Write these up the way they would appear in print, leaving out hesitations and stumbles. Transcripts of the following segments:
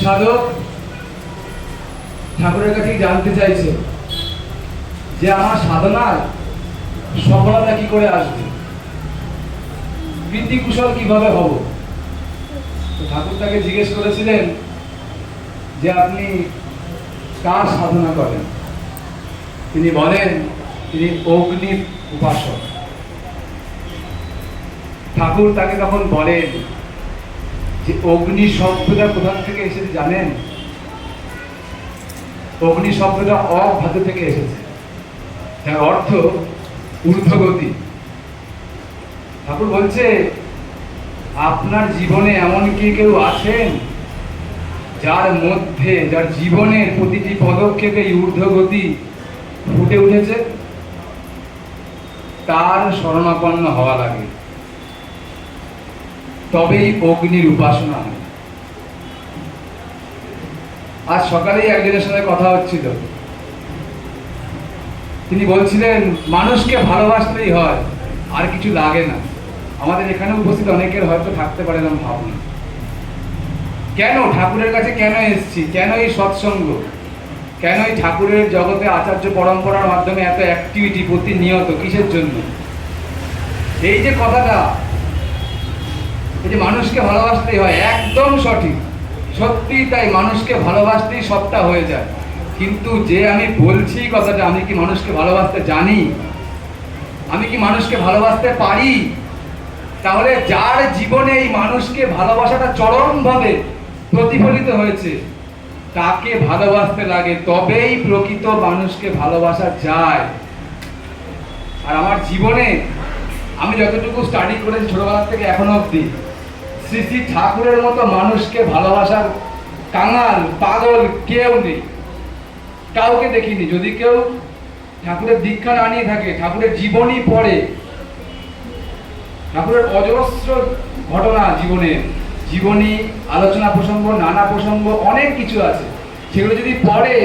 সাধক ঠাকুরের কাছে জানতে চাইছে যে আমার সাধনার সফলতা কি করে আসবে, বৃদ্ধি কুশল কিভাবে হব। ঠাকুর তাকে জিজ্ঞেস করেছিলেন যে আপনি কার সাধনা করেন। তিনি বলেন তিনি অগ্নির উপাসক। ঠাকুর তাকে তখন বলেন যে অগ্নি শব্দটা কোথা থেকে এসেছে জানেন? অগ্নি শব্দটা অভাদ্র থেকে এসেছে, যার অর্থ ঊর্ধ্বগতি। ঠাকুর বলছে আপনার জীবনে এমন কি কেউ আছেন যার মধ্যে, যার জীবনের প্রতিটি পদক্ষেপে ঊর্ধ্বগতি ফুটে উঠেছে? তার শরণাপন্ন হওয়া লাগে, তবেই অগ্নির উপাসনা হয়। আজ সকালেই একজনের সাথে কথা হচ্ছিল, তিনি বলছিলেন মানুষকে ভালোবাসতেই হয়, আর কিছু লাগে না। আমাদের এখানে উপস্থিত অনেকের হয়তো থাকতে পারে না ভাবনা, কেন ঠাকুরের কাছে কেন এসেছি, কেন এই সৎসঙ্গ, কেন এই ঠাকুরের জগতে আচার্য পরম্পরার মাধ্যমে এত অ্যাক্টিভিটি প্রতিনিয়ত, কিসের জন্য? এই যে কথাটা, এই যে মানুষকে ভালোবাসতেই হয়, একদম সঠিক, সত্যি তাই। মানুষকে ভালোবাসতেই সবটা হয়ে যায়, কিন্তু যে আমি বলছি কথাটা, আমি কি মানুষকে ভালোবাসতে জানি? আমি কি মানুষকে ভালোবাসতে পারি? তাহলে যার জীবনে এই মানুষকে ভালোবাসাটা চরমভাবে প্রতিফলিত হয়েছে, তাকে ভালোবাসতে লাগে, তবেই প্রকৃত মানুষকে ভালোবাসা যায়। আর আমার জীবনে আমি যতটুকু স্টাডি করেছি ছোটবেলা থেকে এখনো অবধি, শ্রী শ্রী ঠাকুরের মতো মানুষকে ভালোবাসার কাঙাল পাগল কেউ নেই, কাউকে দেখিনি। যদি কেউ ঠাকুরের দীক্ষা না নিয়ে থাকে, ঠাকুরের জীবনী পড়ে, ঠাকুরের অজস্র ঘটনা জীবনের, জীবনী, আলোচনা প্রসঙ্গ, নানা প্রসঙ্গ, অনেক কিছু আছে, সেগুলো যদি পড়ে,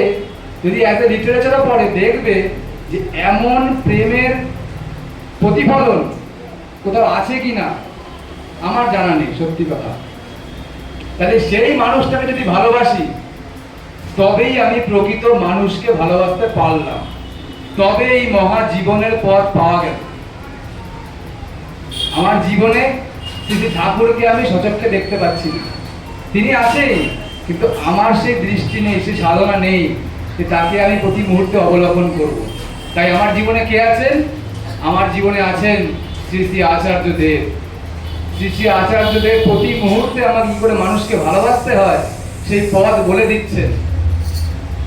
যদি অ্যাজ এ লিটারেচারও পড়ে, দেখবে যে এমন প্রেমের প্রতিফলন কোথাও আছে কি না আমার জানা নেই, সত্যি কথা। তাহলে সেই মানুষটাকে যদি ভালোবাসি, তবেই আমি প্রকৃত মানুষকে ভালোবাসতে পারলাম, তবে এই মহা জীবনের পথ পাওয়া গেল। আমার জীবনে শ্রী ঠাকুরকে আমি সচক্ষে দেখতে পাচ্ছি না, তিনি আছেন, কিন্তু আমার সেই দৃষ্টি নেই, সেই সাধনা নেই যে তাকে আমি প্রতি মুহূর্তে অবলোকন করব। তাই আমার জীবনে কে আছেন? আমার জীবনে আছেন শ্রী শ্রী আচার্যদেব। শ্রী শ্রী আচার্যদেব প্রতি মুহূর্তে আমার কি করে মানুষকে ভালোবাসতে হয় সেই পথ বলে দিচ্ছেন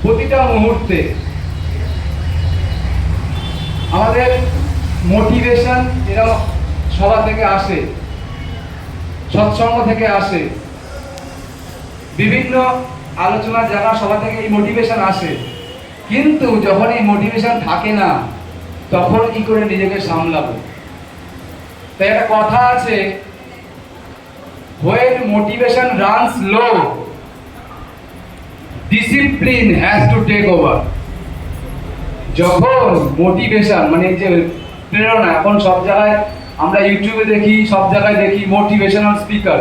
প্রতিটা মুহূর্তে। আমাদের মোটিভেশন এরা সভা থেকে আসে, সৎসঙ্গ থেকে আসে, বিভিন্ন আলোচনার জায়গা সভা থেকে এই মোটিভেশন আসে, কিন্তু যখন এই মোটিভেশন থাকে না, তখন কি করে নিজেকে সামলাবো? তাই একটা কথা আছে, when motivation runs low, discipline has to take over. যখন মোটিভেশন মানে এই যে প্রেরণা, এখন সব জায়গায় আমরা ইউটিউবে দেখি, সব জায়গায় দেখি মোটিভেশনাল স্পিকার,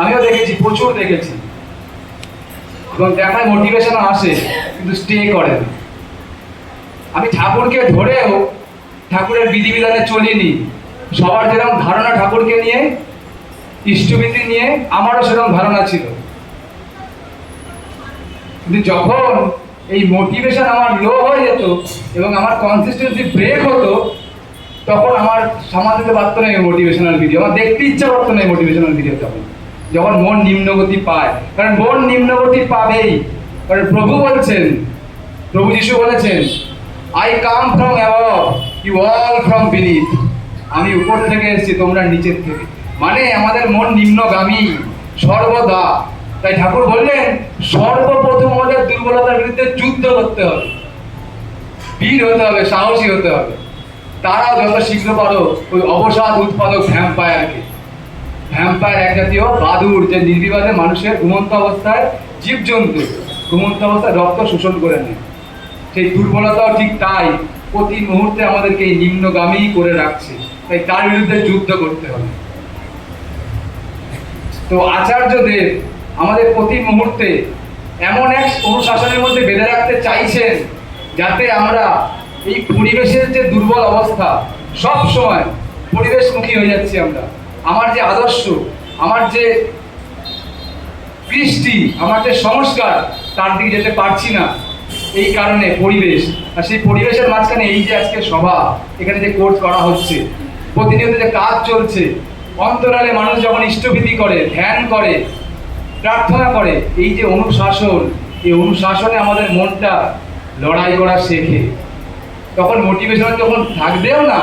আমিও দেখেছি, প্রচুর দেখেছি, এবং দেখায় মোটিভেশন আসে কিন্তু স্টে করে না। আমি ঠাকুরকে ধরেও ঠাকুরের বিধিবিধানে চলিনি। সবার যেরকম ধারণা ঠাকুরকে নিয়ে, ইষ্টবিধি নিয়ে, আমারও সেরকম ধারণা ছিল, কিন্তু যখন এই মোটিভেশন আমার লো হয়ে যেত এবং আমার কনসিস্টেন্সি ব্রেক হতো, তখন আমার সামাল দিতে পারতো না এই মোটিভেশনাল ভিডিও, আমার দেখতে ইচ্ছা করতো না এই মোটিভেশনাল ভিডিও। তখন যখন মন নিম্নগতি পায়, কারণ মন নিম্নগতি পাবেই, কারণ প্রভু বলছেন, প্রভু যিশু বলেছেন, I come from above, you all from beneath, আমি উপর থেকে এসেছি, তোমরা নিচের থেকে। মানে আমাদের মন নিম্নগামী সর্বদা। তাই ঠাকুর বললেন, সর্বপ্রথম আমাদের দুর্বলতার বিরুদ্ধে যুদ্ধ করতে হবে, বীর হতে হবে, সাহসী হতে হবে। তারাও যত শীঘ্র পারো ওই অবসাদ উৎপাদক ভ্যাম্পায়ারকে, ভ্যাম্পায়ার এক জাতীয় বাদুড়, যে নির্বিবাদে মানুষের ঘুমন্ত অবস্থায়, জীবজন্তু ঘুমন্ত অবস্থায় রক্ত শোষণ করে নেয়, সেই দুর্বলতাও ঠিক তাই, প্রতি মুহূর্তে আমাদেরকে এই নিম্নগামী করে রাখছে। তাই তার বিরুদ্ধে যুদ্ধ করতে হবে। তো আচার্যদেব আমাদের প্রতি মুহূর্তে এমন এক অনুশাসনের মধ্যে বেঁধে রাখতে চাইছেন, যাতে আমরা এই পরিবেশের যে দুর্বল অবস্থা, সব সময় পরিবেশমুখী হয়ে যাচ্ছি আমরা। আমার যে আদর্শ, আমার যে কৃষ্টি, আমার যে সংস্কার, তার দিকে যেতে পারছি না, এই কারণে পরিবেশ। আর সেই পরিবেশের মাঝখানে এই যে আজকে সভা, এখানে যে কোর্স করা হচ্ছে, প্রতিনিয়ত যে কাজ চলছে, অন্তরালে মানুষ যখন ইষ্টভীতি করে, ধ্যান করে, প্রার্থনা করে, এই যে অনুশাসন, এই অনুশাসনে আমাদের মনটা লড়াই করা শেখে। তখন মোটিভেশন যখন থাকবেও না,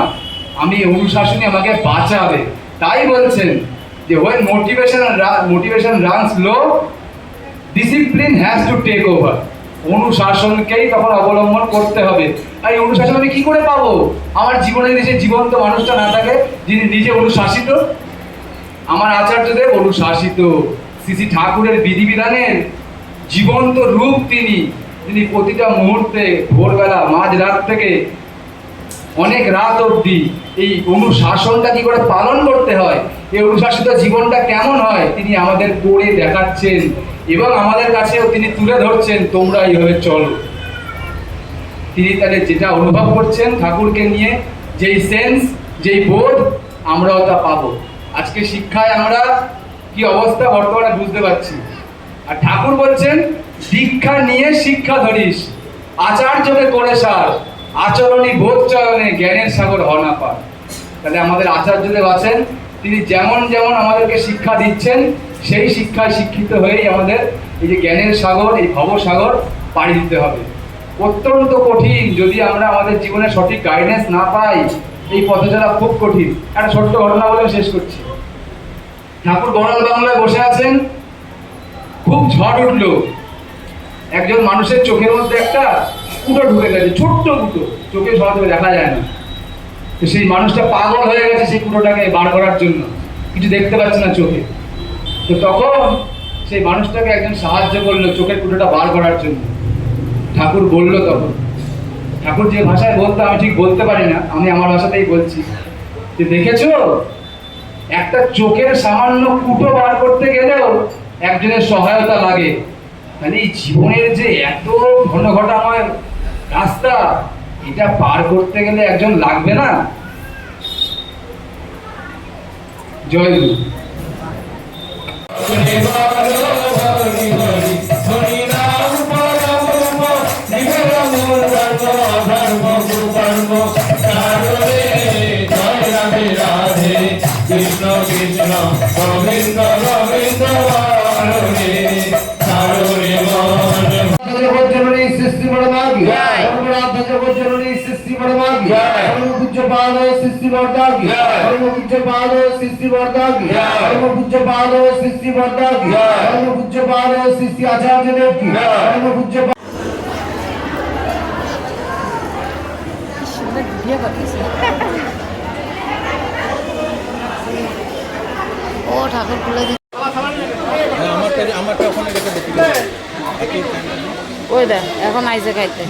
আমি অনুশাসনই আমাকে বাঁচাবে। তাই বলছেন যে when motivation runs low, discipline has to take over. অনুশাসনকেই তখন অবলম্বন করতে হবে। আর এই অনুশাসন আমি কি করে পাবো? আমার জীবনে যদি সেই জীবন্ত মানুষটা না থাকে, যিনি নিজে অনুশাসিত। আমার আচার্যদেব অনুশাসিত, শ্রী ঠাকুরের বিধিবিধানের জীবন্ত রূপ তিনি প্রতিটা মুহূর্তে, ভোরবেলা, মাঝরাত থেকে অনেক রাত অবধি এই অনুশাসনটা কি করে পালন করতে হয়, এই অনুশাসিত জীবনটা কেমন হয়, তিনি আমাদের করে দেখাচ্ছেন এবং আমাদের কাছেও তিনি তুলে ধরছেন, তোমরা এইভাবে চলো। তিনি তাদের যেটা অনুভব করছেন ঠাকুরকে নিয়ে, যেই সেন্স, যেই বোধ, আমরাও তা পাবো। আজকে শিক্ষায় আমরা কি অবস্থা বর্তমানে বুঝতে পারছি। আর ঠাকুর বলছেন, দীক্ষা নিয়ে শিক্ষা ধরিস, আচার্যকে করে সার, আচরণী বোধ চয়নে জ্ঞানের সাগর হনা পার। তাহলে আমাদের আচার্যদেব আছেন, তিনি যেমন যেমন আমাদেরকে শিক্ষা দিচ্ছেন, সেই শিক্ষায় শিক্ষিত হয়েই আমাদের এই যে জ্ঞানের সাগর, এই ভবসাগর পাড়ি দিতে হবে। অত্যন্ত কঠিন, যদি আমরা আমাদের জীবনে সঠিক গাইডেন্স না পাই, এই পথে চলা খুব কঠিন। একটা ছোট্ট ঘটনা বলে শেষ করছি। ঠাকুর গড়াল বাংলায় বসে আছেন, খুব ঝড় উঠলো, একজন মানুষের চোখের মধ্যে একটা কুটো ঢুকে গেছে, ছোট্ট কুটো, চোখে সহজে দেখা যায় না। তো সেই মানুষটা পাগল হয়ে গেছে সেই কুটোটাকে বার করার জন্য, কিছু দেখতে পাচ্ছে না চোখে। তো তখন সেই মানুষটাকে একজন সাহায্য করলো চোখের কুটোটা বার করার জন্য। ঠাকুর বললো, তখন ঠাকুর যে ভাষায় বলতো আমি ঠিক বলতে পারি না, আমি আমার ভাষাতেই বলছি, যে দেখেছো, একটা চোখের সামান্য কুটো বার করতে গেলেও একজনের সহায়তা লাগে। তাহলে এই জীবনের যে এত ঘনঘটাময় রাস্তা, এটা পার করতে গেলে একজন লাগবে না? জয় গুরু। কৃষ্ণ কৃষ্ণ গোবিন্দ গোবিন্দ জগৎজননী সৃষ্টি বড়মাগি, পরমরাধ্য জগৎজননী সৃষ্টি বড়মাগি, পরম পূজ্য পাদ সৃষ্টি বর্দাগি, পরম পূজ্য পাদ সৃষ্টি বর্দাগি, পরম পূজ্য পাদ সৃষ্টি বর্দাগি, পরম পূজ্য পাদ সৃষ্টি আচার্য দেব কি, পরম পূজ্য ও ঠাকুর খুলে দিন। আমারটা ওখানে রেখে দেখি। ওই দেখ এখন আইসে খাইতে